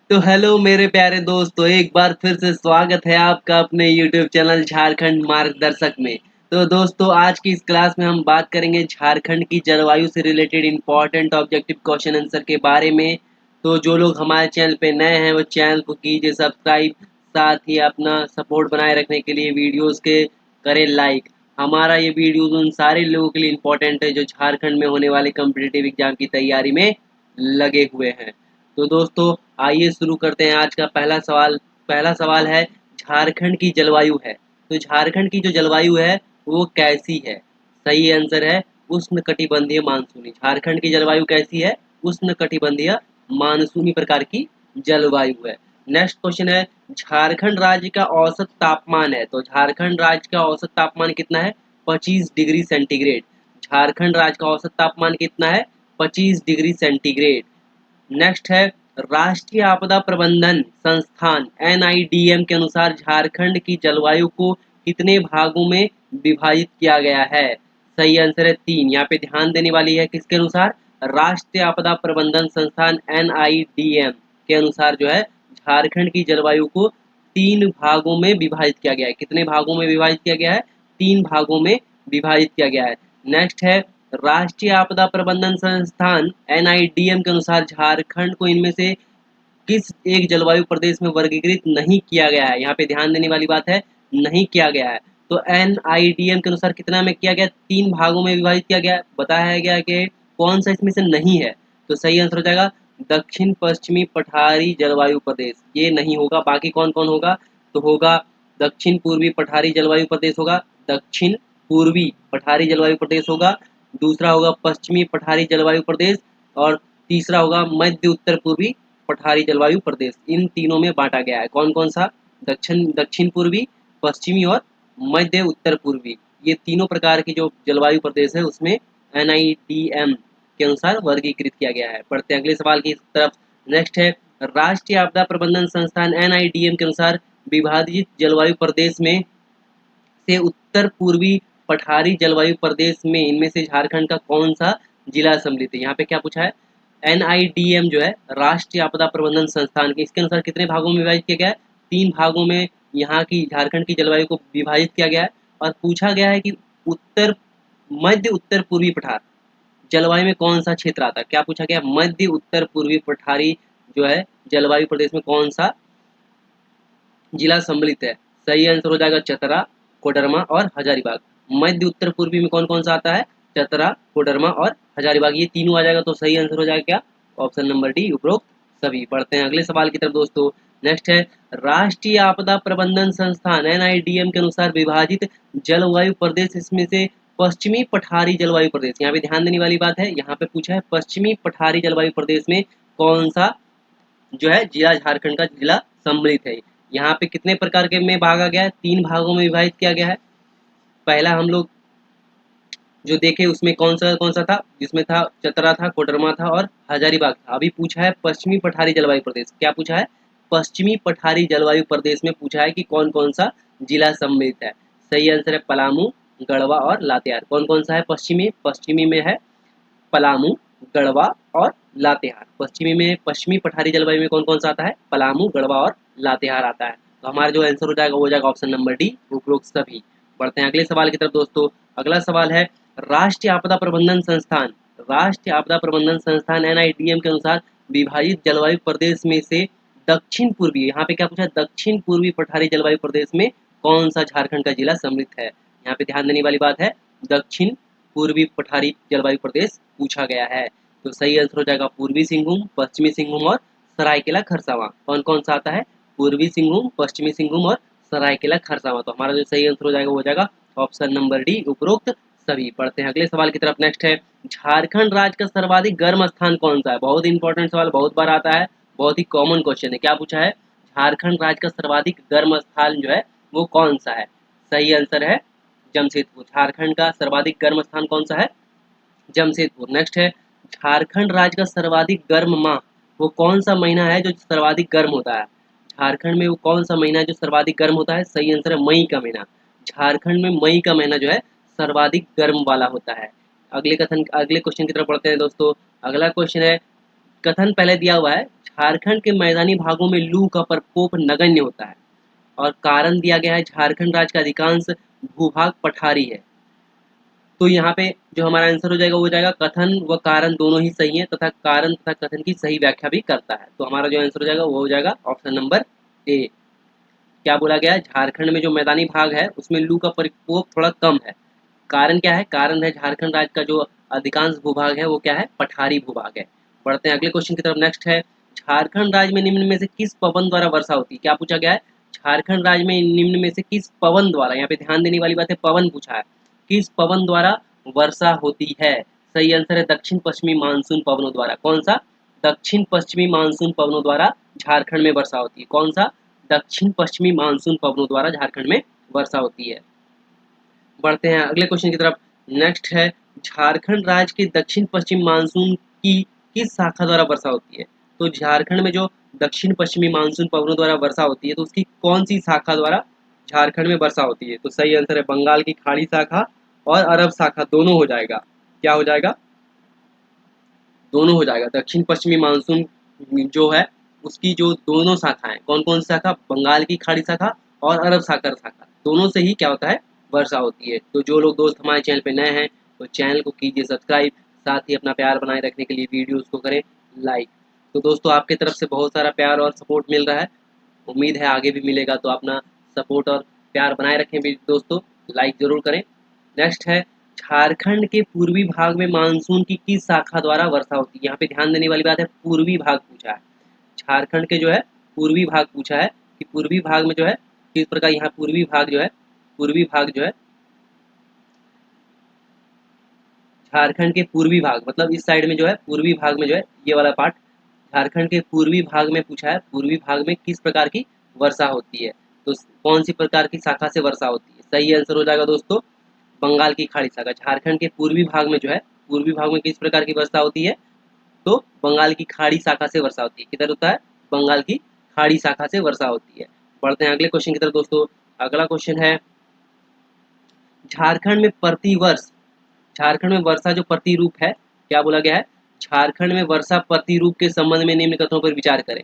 तो हेलो मेरे प्यारे दोस्तों, एक बार फिर से स्वागत है आपका अपने YouTube चैनल झारखंड मार्गदर्शक में। तो दोस्तों, आज की इस क्लास में हम बात करेंगे झारखंड की जलवायु से related important objective question answer के बारे में। तो जो लोग हमारे चैनल पे नए हैं वो चैनल को कीजिए सब्सक्राइब, साथ ही अपना सपोर्ट बनाए रखने के लिए वीडियोज़ के करें लाइक। हमारा ये वीडियोज़ उन सारे लोगों के लिए इम्पोर्टेंट है जो झारखंड में होने वाले कॉम्पिटिटिव एग्जाम की तैयारी में लगे हुए हैं। तो दोस्तों, आइए शुरू करते हैं आज का पहला सवाल है, झारखंड की जलवायु है। तो झारखंड की जो जलवायु है वो कैसी है? सही आंसर है उष्णकटिबंधीय मानसूनी। झारखंड की जलवायु कैसी है? उष्णकटिबंधीय मानसूनी प्रकार की जलवायु है। नेक्स्ट क्वेश्चन है, झारखंड राज्य का औसत तापमान है। तो झारखंड राज्य का औसत तापमान कितना है? 25 डिग्री सेंटीग्रेड। झारखंड राज्य का औसत तापमान कितना है? 25 डिग्री सेंटीग्रेड। नेक्स्ट है, राष्ट्रीय आपदा प्रबंधन संस्थान एनआईडीएम के अनुसार झारखंड की जलवायु को कितने भागों में विभाजित किया गया है? सही आंसर है 3। यहाँ पे ध्यान देने वाली है किसके अनुसार? राष्ट्रीय आपदा प्रबंधन संस्थान एनआईडीएम के अनुसार जो है झारखंड की जलवायु को 3 भागों में विभाजित किया गया है। कितने भागों में विभाजित किया गया है? 3 भागों में विभाजित किया गया है। नेक्स्ट है, राष्ट्रीय आपदा प्रबंधन संस्थान एनआईडीएम के अनुसार झारखंड को इनमें से किस एक जलवायु प्रदेश में वर्गीकृत नहीं किया गया है? यहाँ पे ध्यान देने वाली बात है, नहीं किया गया है। तो एनआईडीएम के अनुसार कितना में किया गया? 3 भागों में विभाजित किया गया। बताया गया कि कौन सा इसमें से नहीं है? तो सही आंसर हो जाएगा दक्षिण पश्चिमी पठारी जलवायु प्रदेश। ये नहीं होगा। बाकी कौन कौन होगा? तो होगा दक्षिण पूर्वी पठारी जलवायु प्रदेश होगा, दक्षिण पूर्वी पठारी जलवायु प्रदेश होगा, दूसरा होगा पश्चिमी पठारी जलवायु प्रदेश, और तीसरा होगा मध्य उत्तर पूर्वी पठारी जलवायु प्रदेश। इन तीनों में बांटा गया है। कौन कौन सा? दक्षिण पूर्वी, पश्चिमी और मध्य उत्तर पूर्वी। ये तीनों प्रकार की जो जलवायु प्रदेश है उसमें एनआईडीएम के अनुसार वर्गीकृत किया गया है। बढ़ते हैं अगले सवाल की तरफ। नेक्स्ट है, राष्ट्रीय आपदा प्रबंधन संस्थान एनआईडीएम के अनुसार विभाजित जलवायु प्रदेश में से उत्तर पूर्वी पठारी जलवायु प्रदेश में इनमें से झारखंड का कौन सा जिला सम्मिलित है? यहाँ पे क्या पूछा है? एनआईडीएम जो है राष्ट्रीय आपदा प्रबंधन संस्थान के, इसके अनुसार कितने भागों में विभाजित किया गया है? 3 भागों में यहाँ की झारखंड की जलवायु को विभाजित किया गया है। और पूछा गया है कि मध्य उत्तर पूर्वी पठार जलवायु में कौन सा क्षेत्र आता है? क्या पूछा गया? मध्य उत्तर पूर्वी पठारी जो है जलवायु प्रदेश में कौन सा जिला सम्मिलित है? सही आंसर हो जाएगा चतरा, कोडरमा और हजारीबाग। मध्य उत्तर पूर्वी में कौन कौन सा आता है? चतरा, कोडरमा और हजारीबाग। ये तीनों आ जाएगा तो सही आंसर हो जाएगा क्या? ऑप्शन नंबर डी, उपरोक्त सभी। बढ़ते हैं अगले सवाल की तरफ दोस्तों। नेक्स्ट है, राष्ट्रीय आपदा प्रबंधन संस्थान एनआईडीएम के अनुसार विभाजित जलवायु प्रदेश इसमें से पश्चिमी पठारी जलवायु प्रदेश। यहाँ पे ध्यान देने वाली बात है, यहाँ पे पूछा है पश्चिमी पठारी जलवायु प्रदेश में कौन सा जो है जिला झारखंड का जिला सम्मिलित है। यहाँ पे कितने प्रकार के में भागा गया है? 3 भागों में विभाजित किया गया है। पहला हम लोग जो देखे उसमें कौन सा था? जिसमें था चतरा था, कोडरमा था और हजारीबाग था। अभी पूछा है पश्चिमी पठारी जलवायु प्रदेश। क्या पूछा है? पश्चिमी पठारी जलवायु प्रदेश में पूछा है कि कौन कौन सा जिला सम्मिलित है। सही आंसर है पलामू, गढ़वा और लातेहार। कौन कौन सा है पश्चिमी में है पलामू, गढ़वा और लातेहार। पश्चिमी पठारी जलवायु में कौन कौन सा आता है? पलामू, गढ़वा और लातेहार आता है। तो हमारा जो आंसर हो जाएगा वो हो जाएगा ऑप्शन नंबर डी, उपरोक्त सभी। बढ़ते हैं अगले सवाल की तरफ दोस्तों। अगला सवाल है, राष्ट्रीय आपदा प्रबंधन संस्थान एनआईडीएम के अनुसार विभाजित जलवायु प्रदेश में से दक्षिण पूर्वी, यहाँ पे क्या पूछा है? दक्षिण पूर्वी पठारी जलवायु प्रदेश में कौन सा झारखंड का जिला सम्मिलित है? यहाँ पे ध्यान देने वाली बात है, दक्षिण पूर्वी पठारी जलवायु प्रदेश पूछा गया है। तो सही आंसर हो जाएगा पूर्वी सिंहभूम, पश्चिमी सिंहभूम और सरायकेला खरसावां। कौन कौन सा आता है? पूर्वी सिंहभूम, पश्चिमी सिंहभूम और सरायकेला खरसावां। तो हमारा जो सही आंसर हो जाएगा वो हो जाएगा ऑप्शन नंबर डी, उपरोक्त सभी। पढ़ते हैं अगले सवाल की तरफ। नेक्स्ट है, झारखंड राज्य का सर्वाधिक गर्म स्थान कौन सा है? बहुत इंपॉर्टेंट सवाल, बहुत बार आता है, बहुत ही कॉमन क्वेश्चन है। क्या पूछा है? झारखंड राज्य का सर्वाधिक गर्म स्थान जो है वो कौन सा है? सही आंसर है जमशेदपुर। झारखंड का सर्वाधिक गर्म स्थान कौन सा है? जमशेदपुर। नेक्स्ट है, झारखंड राज्य का सर्वाधिक गर्म माह वो कौन सा महीना है जो सर्वाधिक गर्म होता है? झारखंड में वो कौन सा महीना है जो सर्वाधिक गर्म होता है? सही आंसर है मई का महीना। झारखंड में मई का महीना जो है सर्वाधिक गर्म वाला होता है। अगले क्वेश्चन की तरफ बढ़ते हैं दोस्तों। अगला क्वेश्चन है, कथन पहले दिया हुआ है, झारखंड के मैदानी भागों में लू का प्रकोप नगण्य होता है। और कारण दिया गया है झारखंड राज्य का अधिकांश भूभाग पठारी है। तो यहाँ पे जो हमारा आंसर हो जाएगा वो हो जाएगा कथन व कारण दोनों ही सही है तथा कारण तथा कथन की सही व्याख्या भी करता है। तो हमारा जो आंसर हो जाएगा वो हो जाएगा ऑप्शन नंबर ए। क्या बोला गया है? झारखंड में जो मैदानी भाग है उसमें लू का प्रकोप थोड़ा कम है। कारण क्या है? कारण है झारखंड राज्य का जो अधिकांश भूभाग है वो क्या है? पठारी भूभाग है। बढ़ते हैं अगले क्वेश्चन की तरफ। नेक्स्ट है, झारखंड राज्य में निम्न में से किस पवन द्वारा वर्षा होती है? क्या पूछा गया है? झारखंड राज्य में निम्न में से किस पवन द्वारा, यहाँ पे ध्यान देने वाली बात है, पवन पूछा है, किस पवन द्वारा वर्षा होती है? सही आंसर है दक्षिण पश्चिमी मानसून पवनों द्वारा। कौन सा? दक्षिण पश्चिमी मानसून पवनों द्वारा झारखंड में वर्षा होती है। कौन सा? दक्षिण पश्चिमी मानसून पवनों द्वारा झारखंड में वर्षा होती है। बढ़ते हैं अगले क्वेश्चन की तरफ। नेक्स्ट है, झारखंड राज्य के दक्षिण पश्चिम मानसून की किस शाखा द्वारा वर्षा होती है? तो झारखंड में जो दक्षिण पश्चिमी मानसून पवनों द्वारा वर्षा होती है तो उसकी कौन सी शाखा द्वारा झारखंड में वर्षा होती है? तो सही आंसर है बंगाल की खाड़ी शाखा और अरब शाखा, दोनों हो जाएगा। क्या हो जाएगा? दोनों हो जाएगा। दक्षिण पश्चिमी मानसून जो है उसकी जो दोनों शाखाएं, कौन कौन सी शाखा? बंगाल की खाड़ी शाखा और अरब सागर शाखा, दोनों से ही क्या होता है? वर्षा होती है। तो जो लोग दोस्त हमारे चैनल पे नए हैं तो चैनल को कीजिए सब्सक्राइब, साथ ही अपना प्यार बनाए रखने के लिए वीडियोस को करें लाइक। तो दोस्तों आपकी तरफ से बहुत सारा प्यार और सपोर्ट मिल रहा है, उम्मीद है आगे भी मिलेगा। तो अपना सपोर्ट और प्यार बनाए रखें भी दोस्तों, लाइक जरूर करें। नेक्स्ट है, झारखंड के पूर्वी भाग में मानसून की किस शाखा द्वारा वर्षा होती है? यहाँ पे ध्यान देने वाली बात है, पूर्वी भाग पूछा है। झारखंड के जो है पूर्वी भाग पूछा है कि पूर्वी भाग में जो है किस प्रकार, यहाँ पूर्वी भाग जो है, पूर्वी भाग जो है झारखंड के पूर्वी भाग मतलब इस साइड में जो है पूर्वी भाग में जो है ये वाला पार्ट झारखंड के पूर्वी भाग में पूछा है, पूर्वी भाग में किस प्रकार की वर्षा होती है? तो कौन सी प्रकार की शाखा से वर्षा होती है? सही आंसर हो जाएगा दोस्तों बंगाल की खाड़ी शाखा। झारखंड के पूर्वी भाग में जो है, पूर्वी भाग में किस प्रकार की वर्षा होती है? तो बंगाल की खाड़ी शाखा से वर्षा होती है। किधर होता है? बंगाल की खाड़ी शाखा से वर्षा होती है। बढ़ते हैं अगले क्वेश्चन की तरफ दोस्तों। अगला क्वेश्चन है, झारखंड में प्रतिवर्ष, झारखंड में वर्षा जो प्रतिरूप है, क्या बोला गया है? झारखंड में वर्षा प्रतिरूप के संबंध में निम्न कथनों पर विचार करें।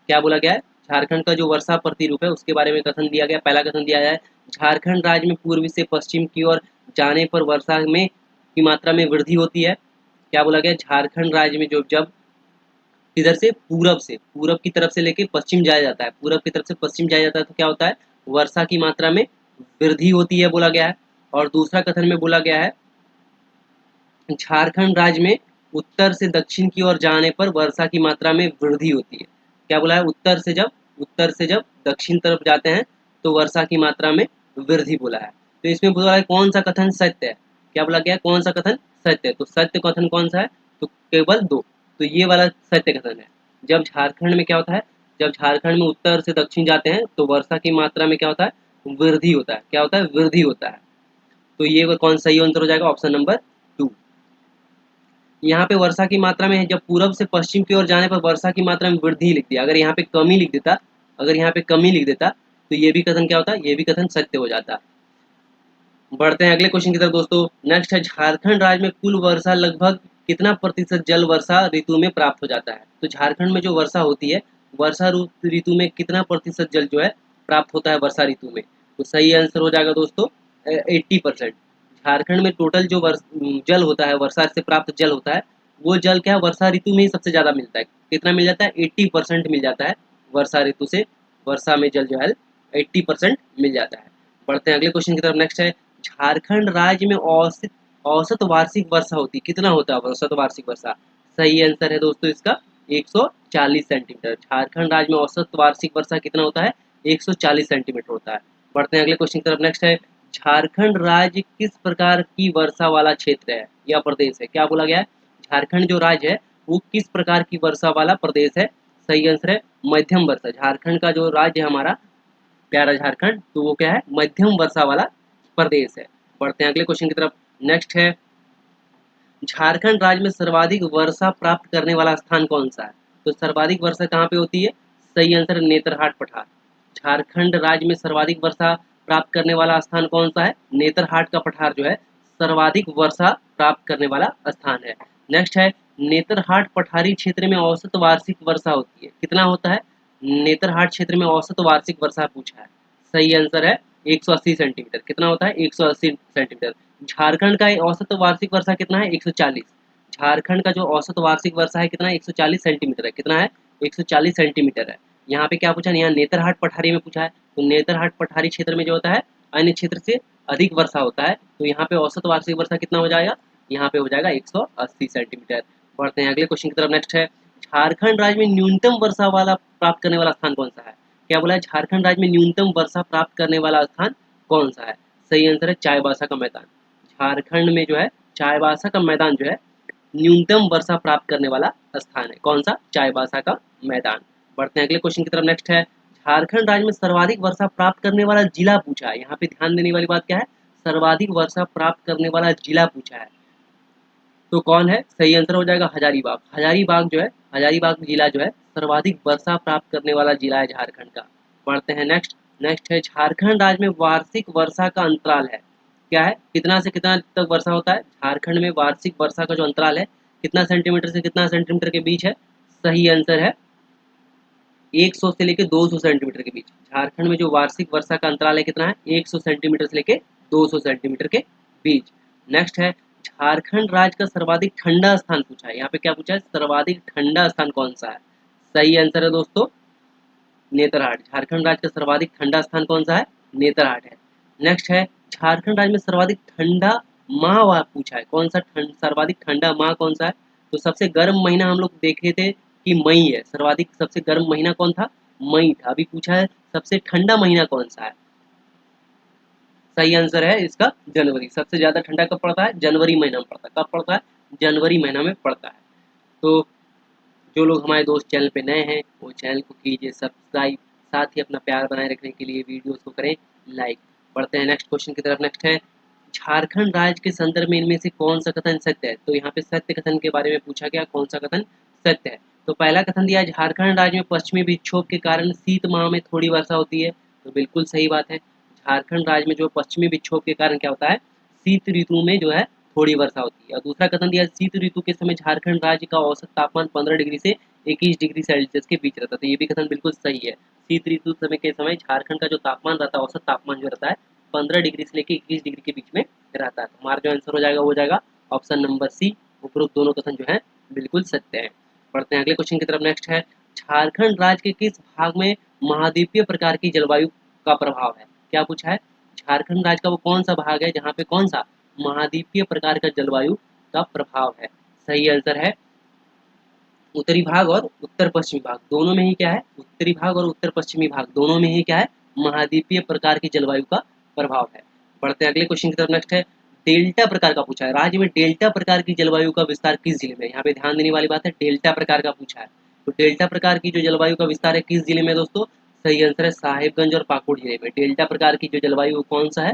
क्या बोला गया है? झारखंड का जो वर्षा प्रतिरूप है उसके बारे में कथन दिया गया। पहला कथन दिया है, झारखंड राज्य में पूर्व से पश्चिम की ओर जाने पर वर्षा में की मात्रा में वृद्धि होती है। क्या बोला गया? झारखंड राज्य में जो जब इधर से, पूरब की तरफ से लेके पश्चिम जाया जाता है, पूरब की तरफ से पश्चिम जाया जाता है तो क्या होता है? वर्षा की मात्रा में वृद्धि होती है बोला गया है। और दूसरा कथन में बोला गया है, झारखंड राज्य में उत्तर से दक्षिण की ओर जाने पर वर्षा की मात्रा में वृद्धि होती है। क्या बोला है? उत्तर से जब दक्षिण तरफ जाते हैं तो वर्षा की मात्रा में वृद्धि बोला है। तो इसमें बोला है कौन सा कथन सत्य है? क्या बोला गया? कौन सा कथन सत्य है? तो सत्य कथन कौन सा है? तो केवल दो। तो ये वाला सत्य कथन है। जब झारखंड में क्या होता है? जब झारखंड में उत्तर से दक्षिण जाते हैं तो वर्षा की मात्रा में क्या होता है? वृद्धि होता है। क्या होता है? वृद्धि होता है। तो ये कौन सही आंसर हो जाएगा? Option number 2। यहाँ पे वर्षा की मात्रा में है, जब पूरब से पश्चिम की ओर जाने पर वर्षा की मात्रा में वृद्धि लिख दिया। अगर यहाँ पे कमी लिख देता, अगर यहाँ पे कमी लिख देता तो ये भी कथन क्या होता? ये भी कथन सत्य हो जाता। बढ़ते हैं अगले क्वेश्चन की तरफ दोस्तों। नेक्स्ट है, झारखंड राज्य में कुल वर्षा लगभग कितना प्रतिशत जल वर्षा ऋतु में प्राप्त हो जाता है? तो झारखंड में जो वर्षा होती है, वर्षा ऋतु में कितना प्रतिशत जल जो है प्राप्त होता है वर्षा ऋतु में? तो सही आंसर हो जाएगा दोस्तों 80%। झारखंड में टोटल जो जल होता है, वर्षा से प्राप्त जल होता है, वो जल क्या है? वर्षा ऋतु में ही सबसे ज्यादा मिलता है। कितना मिल जाता है? 80% मिल जाता है वर्षा ऋतु से। वर्षा में जल जो है 80% मिल जाता है। बढ़ते हैं अगले क्वेश्चन की तरफ। नेक्स्ट है, झारखंड राज्य में औसत औसत वार्षिक वर्षा होती कितना होता है? औसत वार्षिक वर्षा, सही आंसर है दोस्तों इसका 140 सेंटीमीटर। झारखंड राज्य में औसत वार्षिक वर्षा कितना होता है? 140 सेंटीमीटर होता है। बढ़ते हैं अगले क्वेश्चन की तरफ। नेक्स्ट है, झारखंड राज्य किस प्रकार की वर्षा वाला क्षेत्र है या प्रदेश है? क्या बोला गया है? झारखंड जो राज्य है वो किस प्रकार की वर्षा वाला प्रदेश है? सही आंसर है मध्यम वर्षा। झारखंड का जो राज्य है हमारा प्यारा झारखंड, तो वो क्या है? मध्यम वर्षा वाला प्रदेश है। बढ़ते हैं अगले क्वेश्चन की तरफ। नेक्स्ट है, झारखंड राज्य में सर्वाधिक वर्षा प्राप्त करने वाला स्थान कौन सा है? तो सर्वाधिक वर्षा कहाँ पे होती है? सही आंसर है नेतरहाट पठार। झारखंड राज्य में सर्वाधिक वर्षा प्राप्त करने वाला स्थान कौन सा है? नेतरहाट का पठार जो है सर्वाधिक वर्षा प्राप्त करने वाला स्थान है। नेक्स्ट है, नेतरहाट पठारी क्षेत्र में औसत वार्षिक वर्षा होती है, कितना होता है? नेतरहाट क्षेत्र में औसत वार्षिक वर्षा पूछा है। सही आंसर है 180 सेंटीमीटर। कितना होता है? 180 सेंटीमीटर। झारखंड का औसत वार्षिक वर्षा कितना है? 140। झारखंड का जो औसत वार्षिक वर्षा है कितना है? 140 सेंटीमीटर है। कितना है? 140 सेंटीमीटर है। यहाँ पे क्या पूछा? यहाँ नेतरहाट पठारी में पूछा है, तो नेतरहाट पठारी क्षेत्र में जो होता है अन्य क्षेत्र से अधिक वर्षा होता है, तो यहाँ पे औसत वार्षिक वर्षा कितना हो जाएगा? यहाँ पे हो जाएगा 180 सेंटीमीटर। बढ़ते हैं अगले क्वेश्चन की तरफ। नेक्स्ट है, झारखंड राज्य में न्यूनतम वर्षा वाला प्राप्त करने वाला स्थान कौन सा है? क्या बोला है? झारखंड राज्य में न्यूनतम वर्षा प्राप्त करने वाला स्थान कौन सा है? सही आंसर है चाईबासा का मैदान। झारखंड में जो है चाईबासा का मैदान जो है न्यूनतम वर्षा प्राप्त करने वाला स्थान है। कौन सा? चाईबासा का मैदान। बढ़ते हैं अगले क्वेश्चन की तरफ। नेक्स्ट है, झारखंड राज्य में सर्वाधिक वर्षा प्राप्त करने वाला जिला पूछा है। यहाँ पे ध्यान देने वाली बात क्या है? सर्वाधिक वर्षा प्राप्त करने वाला जिला पूछा है, तो कौन है? सही आंसर हो जाएगा हजारीबाग। हजारीबाग जो है, हजारीबाग जिला जो है सर्वाधिक वर्षा प्राप्त करने वाला जिला है झारखंड का। बढ़ते हैं नेक्स्ट। नेक्स्ट है, झारखंड राज्य में वार्षिक वर्षा का अंतराल है, क्या है? कितना से कितना तक वर्षा होता है? झारखंड में वार्षिक वर्षा का जो अंतराल है कितना सेंटीमीटर से कितना सेंटीमीटर के बीच है? सही आंसर है 100 से लेकर 200 सेंटीमीटर के बीच। झारखंड में जो वार्षिक वर्षा का अंतराल है कितना है? 100 सेंटीमीटर से लेकर 200 सेंटीमीटर के बीच। नेक्स्ट है, झारखंड राज्य का सर्वाधिक ठंडा स्थान पूछा है। यहाँ पे क्या पूछा है? सर्वाधिक ठंडा स्थान कौन सा है? सही आंसर है दोस्तों नेतरहाट। झारखंड राज्य का सर्वाधिक ठंडा स्थान कौन सा है? नेतरहाट है। नेक्स्ट है, झारखंड राज्य में सर्वाधिक ठंडा माह पूछा है। कौन सा सर्वाधिक ठंडा माह कौन सा है? तो सबसे गर्म महीना हम लोग देखे थे कि मई है। सर्वाधिक सबसे गर्म महीना कौन था? मई था। अभी पूछा है सबसे ठंडा महीना कौन सा है? सही आंसर है इसका जनवरी। सबसे ज्यादा ठंडा कब पड़ता है? जनवरी महीना में पड़ता है। कब पड़ता है? जनवरी महीना में पड़ता है। तो जो लोग हमारे दोस्त चैनल पे नए हैं वो चैनल को कीजिए सब्सक्राइब, साथ ही अपना प्यार बनाए रखने के लिए वीडियोस को करें लाइक। बढ़ते हैं नेक्स्ट क्वेश्चन की तरफ। नेक्स्ट है, झारखंड राज्य के संदर्भ में इनमें से कौन सा कथन सत्य है? तो यहाँ पे सत्य कथन के बारे में पूछा गया, कौन सा कथन सत्य है? तो पहला कथन दिया है, झारखंड राज्य में पश्चिमी विक्षोभ के कारण शीत माह में थोड़ी वर्षा होती है। तो बिल्कुल सही बात है। झारखंड राज्य में जो पश्चिमी विक्षोभ के कारण क्या होता है? शीत ऋतु में जो है थोड़ी वर्षा होती है। और दूसरा कथन दिया, शीत ऋतु के समय झारखंड राज्य का औसत तापमान 15 डिग्री से 21 डिग्री सेल्सियस के बीच रहता है। तो ये भी कथन बिल्कुल सही है। शीत ऋतु समय के समय झारखंड का जो तापमान रहता है, औसत तापमान जो रहता है 15 डिग्री से लेकर 21 डिग्री के बीच में रहता है। तो हमारा जो आंसर हो जाएगा वो जाएगा ऑप्शन नंबर सी। उपरोक्त दोनों कथन जो है बिल्कुल सत्य है। पढ़ते हैं अगले क्वेश्चन की तरफ। नेक्स्ट है, झारखंड राज्य के किस भाग में महाद्वीपीय प्रकार की जलवायु का प्रभाव है? क्या पूछा है? झारखंड राज्य का वो कौन सा भाग है जहाँ पे कौन सा महाद्वीपीय प्रकार का जलवायु का प्रभाव है? सही आंसर है उत्तरी भाग और उत्तर पश्चिमी भाग दोनों में ही क्या है? उत्तरी भाग और उत्तर पश्चिमी भाग दोनों में ही क्या है? महाद्वीपीय प्रकार की जलवायु का प्रभाव है। बढ़ते हैं अगले क्वेश्चन की तरफ। नेक्स्ट है, डेल्टा प्रकार का पूछा है। राज्य में डेल्टा प्रकार की जलवायु का विस्तार किस जिले में? यहाँ पे ध्यान देने वाली बात है, डेल्टा प्रकार का पूछा है। तो डेल्टा प्रकार की जो जलवायु का विस्तार है किस जिले में दोस्तों? सही आंसर है साहिबगंज और पाकुड़ जिले में। डेल्टा प्रकार की जो जलवायु कौन सा है?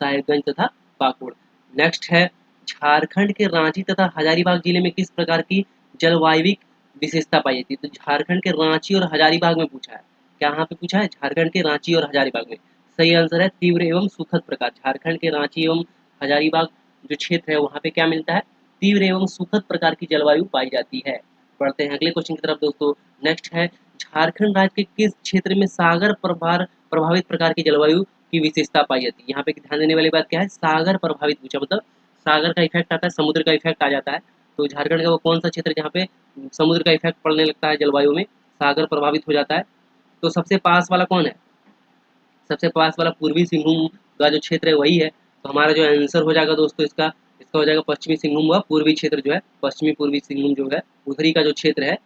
साहिबगंज तथा पाकुड़। नेक्स्ट है, झारखंड के रांची तथा हजारीबाग जिले में किस प्रकार की जलवायविक विशेषता पाई जाती है? तो झारखंड के रांची और हजारीबाग में पूछा है। क्या यहाँ पे पूछा है? झारखंड के रांची और हजारीबाग में। सही आंसर है तीव्र एवं सुखद प्रकार। झारखंड के रांची एवं हजारीबाग जो क्षेत्र है वहाँ पे क्या मिलता है? तीव्र एवं सुखद प्रकार की जलवायु पाई जाती है। बढ़ते हैं अगले क्वेश्चन की तरफ दोस्तों। नेक्स्ट है, झारखंड राज्य के किस क्षेत्र में सागर प्रभावित प्रकार की जलवायु की विशेषता पाई जाती है? यहाँ पे ध्यान देने वाली बात क्या है? सागर प्रभावित पूछा, मतलब सागर का इफेक्ट आता है, समुद्र का इफेक्ट आ जाता है। तो झारखंड का वो कौन सा क्षेत्र जहाँ पे समुद्र का इफेक्ट पड़ने लगता है जलवायु में, सागर प्रभावित हो जाता है? तो सबसे पास वाला कौन है? सबसे पास वाला पूर्वी सिंहभूम का जो क्षेत्र है वही है। तो हमारा जो आंसर हो जाएगा दोस्तों इसका हो जाएगा पश्चिमी सिंहभूम व पूर्वी क्षेत्र जो है, पश्चिमी पूर्वी सिंहभूम जो है उधरी का जो क्षेत्र है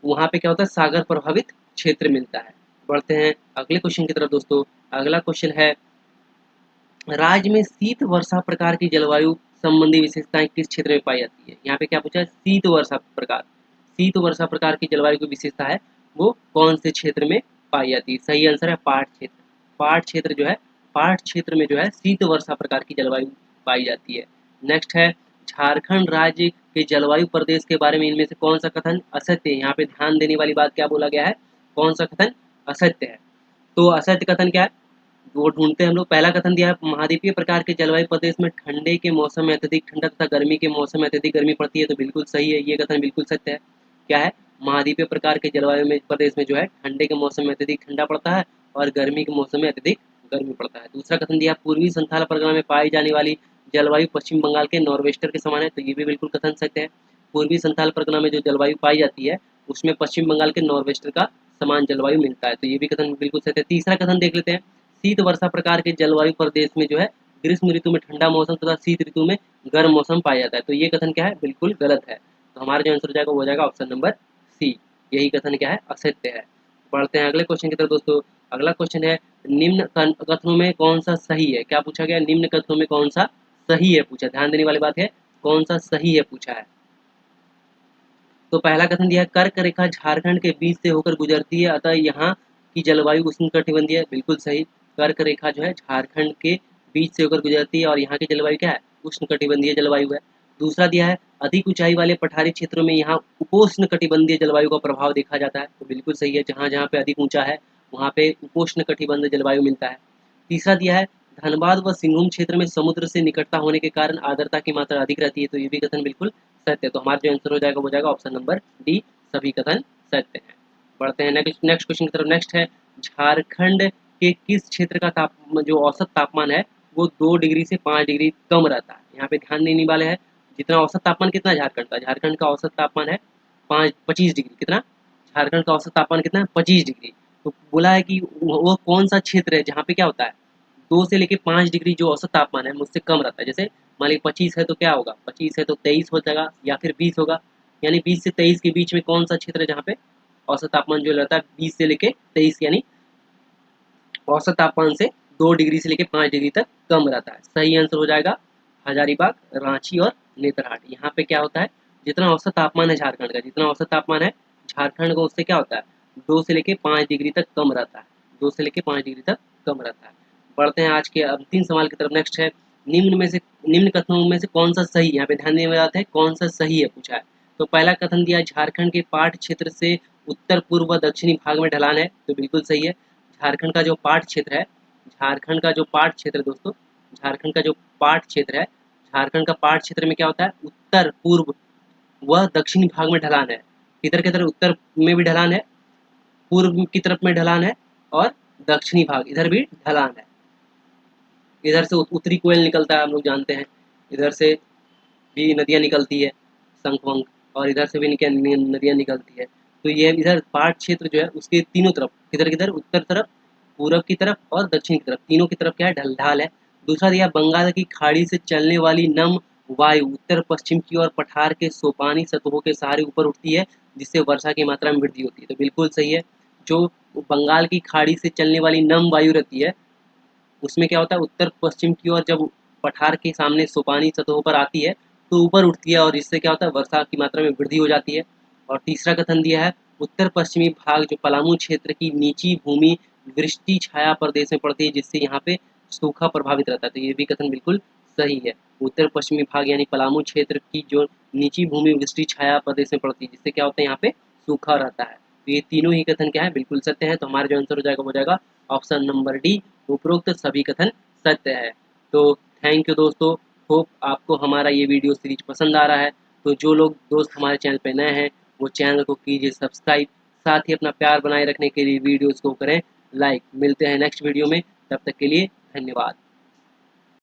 वहाँ पे क्या होता है? सागर प्रभावित क्षेत्र मिलता है। बढ़ते हैं अगले क्वेश्चन की तरफ दोस्तों। अगला क्वेश्चन है, राज्य में शीत वर्षा प्रकार की जलवायु संबंधी विशेषताएं किस क्षेत्र में पाई जाती है? यहाँ पे क्या पूछा है? शीत वर्षा प्रकार। शीत वर्षा प्रकार की जलवायु की विशेषता है वो कौन से क्षेत्र में पाई जाती है? सही आंसर है पाट क्षेत्र। पाट क्षेत्र जो है, पाट क्षेत्र में जो है शीत वर्षा प्रकार की जलवायु पाई जाती है। नेक्स्ट है, झारखंड राज्य के जलवायु प्रदेश के बारे में इनमें से कौन सा कथन असत्य है? यहाँ पे ध्यान देने वाली बात क्या बोला गया है? कौन सा कथन असत्य है? तो असत्य कथन क्या है? वो ढूंढते हैं हम लोग। पहला कथन दिया है, महाद्वीपीय प्रकार के जलवायु प्रदेश में ठंडे के मौसम में अत्यधिक ठंडा तथा गर्मी के मौसम में अत्यधिक गर्मी पड़ती है। तो बिल्कुल सही है, ये कथन बिल्कुल सत्य है। क्या है, महाद्वीपीय प्रकार के जलवायु में प्रदेश में जो है ठंडे के मौसम में अत्यधिक ठंडा पड़ता है और गर्मी के मौसम में अत्यधिक गर्मी पड़ता है। दूसरा कथन दिया, पूर्वी संथाल परगना में पाई जाने वाली जलवायु पश्चिम बंगाल के नॉर्वेस्टर के समान है। तो ये भी बिल्कुल कथन सत्य है। पूर्वी संथाल परगना में जो जलवायु पाई जाती है उसमें पश्चिम बंगाल के नॉर्वेस्टर का समान जलवायु मिलता है। तो ये भी कथन बिल्कुल सत्य है। तीसरा कथन देख लेते हैं, शीत वर्षा प्रकार के जलवायु प्रदेश में जो है ग्रीष्म ऋतु में ठंडा मौसम तथा शीत ऋतु में गर्म मौसम पाया जाता है। तो ये कथन क्या है, बिल्कुल गलत है। तो हमारा जो आंसर हो जाएगा वो हो जाएगा ऑप्शन नंबर सी, यही कथन क्या है, असत्य है। बढ़ते हैं अगले क्वेश्चन की तरफ दोस्तों। अगला क्वेश्चन है, निम्न कथनों में कौन सा सही है। क्या पूछा गया, निम्न कथनों में कौन सा सही है पूछा। ध्यान देने वाली बात है, कौन सा सही है पूछा है। तो पहला कथन दिया है, कर्क रेखा झारखंड के बीच से होकर गुजरती है, अतः यहाँ की जलवायु उष्णकटिबंधीय है। बिल्कुल सही, कर्क रेखा जो है झारखंड के बीच से होकर गुजरती है और यहाँ की जलवायु क्या है, उष्णकटिबंधीय जलवायु है। दूसरा दिया है, अधिक ऊंचाई वाले पठारी क्षेत्रों में यहाँ उपोष्ण कटिबंधीय जलवायु का प्रभाव देखा जाता है। तो बिल्कुल सही है, जहाँ जहाँ पे अधिक ऊंचा है वहाँ पे उपोष्ण कटिबंध जलवायु मिलता है। तीसरा दिया है, धनबाद व सिंहभूम क्षेत्र में समुद्र से निकटता होने के कारण आर्द्रता की मात्रा अधिक रहती है। तो ये भी कथन बिल्कुल सत्य है। तो हमारा जो आंसर हो जाएगा वो जाएगा ऑप्शन नंबर डी, सभी कथन सत्य है। बढ़ते हैं नेक्स्ट क्वेश्चन की तरफ। नेक्स्ट है, झारखंड के किस क्षेत्र का जो औसत तापमान है वो 2 डिग्री से 5 डिग्री कम रहता है। यहाँ पे ध्यान देने वाले है, जितना औसत तापमान कितना है झारखंड का, झारखंड का औसत तापमान है 25 डिग्री। कितना, झारखंड का औसत तापमान कितना है, 25 डिग्री। तो बोला है कि वो कौन सा क्षेत्र है जहाँ पे क्या होता है 2 से लेके 5 डिग्री जो औसत तापमान है मुझसे कम रहता है। जैसे मान लीजिए 25 है तो क्या होगा, 25 है तो 23 हो जाएगा या फिर 20 होगा। यानी 20 से 23 के बीच में कौन सा क्षेत्र है जहाँ पे औसत तापमान जो रहता है 20 से लेके 23, यानी औसत तापमान से 2 डिग्री से लेके 5 डिग्री तक कम रहता है। सही आंसर हो जाएगा हजारीबाग, रांची और नेतरहाट। यहाँ पे क्या होता है, जितना औसत तापमान है झारखंड का, जितना औसत तापमान है झारखंड का उससे क्या होता है 2 से लेके 5 डिग्री तक कम रहता है, 2 से लेके 5 डिग्री तक कम रहता है। बढ़ते हैं आज के अंतिम सवाल की तरफ। नेक्स्ट है, निम्न कथनों में से कौन सा सही है। यहाँ पे ध्यान देने वाला है, कौन सा सही है पूछा है। तो पहला कथन दिया, झारखंड के पाट क्षेत्र से उत्तर पूर्व व दक्षिणी भाग में ढलान है। तो बिल्कुल सही है, झारखंड का जो पाट क्षेत्र है, झारखंड का जो पाट क्षेत्र दोस्तों, झारखंड का जो पाट क्षेत्र है, झारखंड का पाट क्षेत्र में क्या होता है, उत्तर पूर्व व दक्षिणी भाग में ढलान है। किधर किधर, उत्तर में भी ढलान है, पूर्व की तरफ में ढलान है और दक्षिणी भाग इधर भी ढलान है। इधर से उत्तरी कोयल निकलता है, हम लोग जानते हैं, इधर से भी नदियाँ निकलती है शंखवंक, और इधर से भी नदियाँ निकलती है। तो ये इधर पाट क्षेत्र जो है उसके तीनों तरफ, किधर किधर, उत्तर तरफ, पूरब की तरफ और दक्षिण की तरफ, तीनों की तरफ क्या है, ढलढाल है। दूसरा दिया, बंगाल की खाड़ी से चलने वाली नम वायु उत्तर पश्चिम की ओर पठार के सोपानी सतहों के सहारे ऊपर उठती है, जिससे वर्षा की मात्रा में वृद्धि होती है। तो बिल्कुल सही है, जो बंगाल की खाड़ी से चलने वाली नम वायु रहती है उसमें क्या होता है, उत्तर पश्चिम की ओर जब पठार के सामने सोपानी सतहों पर आती है तो ऊपर उठती है और इससे क्या होता है, वर्षा की मात्रा में वृद्धि हो जाती है। और तीसरा कथन दिया है, उत्तर पश्चिमी भाग जो पलामू क्षेत्र की नीची भूमि वृष्टि छाया प्रदेश में पड़ती है, जिससे यहाँ पे सूखा प्रभावित रहता है। तो ये भी कथन बिल्कुल सही है, उत्तर पश्चिमी भाग यानी पलामू क्षेत्र की जो नीची भूमि वृष्टि छाया प्रदेश में पड़ती है, जिससे क्या होता है, यहाँ पे सूखा रहता है। तो ये तीनों ही कथन क्या है, बिल्कुल सत्य है। तो हमारा जो आंसर हो जाएगा वो जाएगा ऑप्शन नंबर डी, उपरोक्त सभी कथन सत्य है। तो थैंक यू दोस्तों, होप आपको हमारा ये वीडियो सीरीज पसंद आ रहा है। तो जो लोग दोस्त हमारे चैनल पे नए हैं वो चैनल को कीजिए सब्सक्राइब, साथ ही अपना प्यार बनाए रखने के लिए वीडियोस को करें लाइक। मिलते हैं नेक्स्ट वीडियो में, तब तक के लिए धन्यवाद।